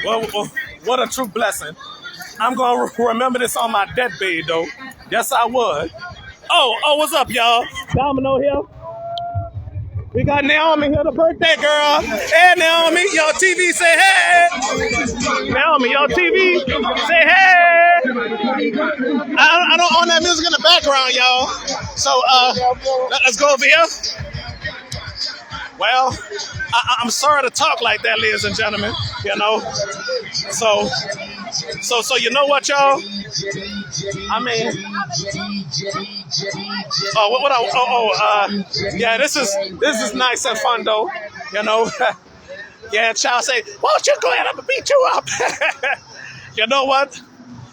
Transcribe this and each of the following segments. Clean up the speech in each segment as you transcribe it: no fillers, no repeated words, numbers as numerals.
Well, what a true blessing. I'm going to remember this on my deathbed, though. Yes, I would. What's up, y'all? Domino here. We got Naomi here, the birthday girl. Hey, Naomi, your TV say hey. Naomi, your TV say hey. I don't own that music in the background, y'all. So let's go over here. Well, I'm sorry to talk like that, ladies and gentlemen. You know, so you know what, y'all? I mean, yeah, this is nice and fun though. You know, yeah. Child say, "Won't you go ahead? I'm gonna beat you up." You know what?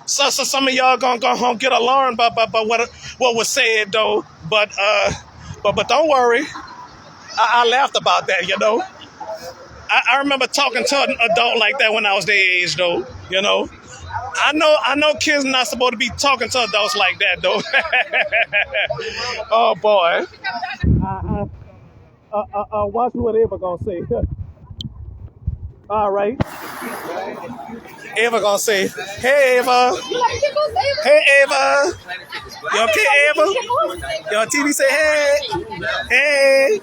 So some of y'all gonna get alarmed by what was said though. But don't worry. I laughed about that. You know. I remember talking to an adult like that when I was their age though. You know. I know kids not supposed to be talking to adults like that though. Oh boy. Watch what Ava gonna say. All right. Ava gonna say, "Hey Ava, hey Ava, you okay Ava? Your TV say hey, hey."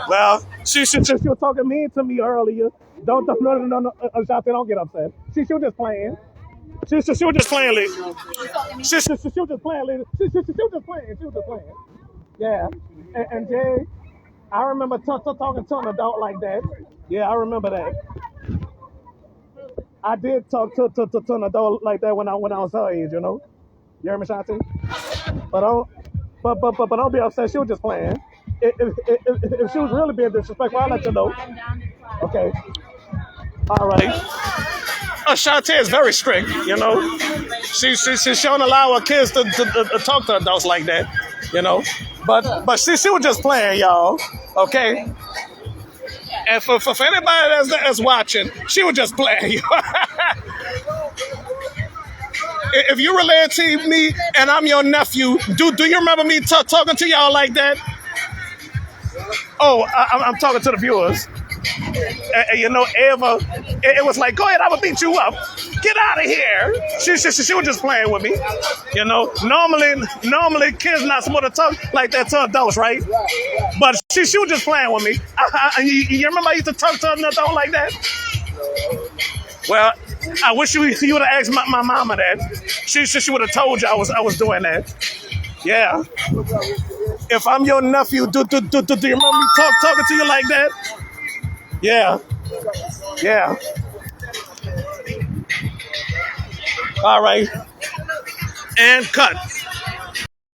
Well, she was talking mean to me earlier. No, Shante, don't get upset. She was just playing. She was just playing, lady. She was just playing, lady. She was just playing. She was just playing. Yeah. And Jay, I remember talking to an adult like that. Yeah, I remember that. I did talk to an adult like that when I was her age, you know. You hear me, Shanti? But don't be upset. She was just playing. If she was really being disrespectful, I'll let you know. Okay. All right. Shantae is very strict, you know. She don't allow her kids to talk to adults like that, you know. But she was just playing, y'all. Okay. And for anybody that's watching, she was just playing. If you relate to me and I'm your nephew, do you remember me talking to y'all like that? Oh, I'm talking to the viewers. You know, Ava, it was like, go ahead, I'm gonna beat you up. Get out of here. She was just playing with me. You know, normally kids not supposed to talk like that to adults, right? But she was just playing with me. You remember I used to talk to an adult like that? Well, I wish you would have asked my mama that. She would have told you I was doing that. Yeah. If I'm your nephew, do you remember me talking to you like that? Yeah. Yeah. All right. And cut.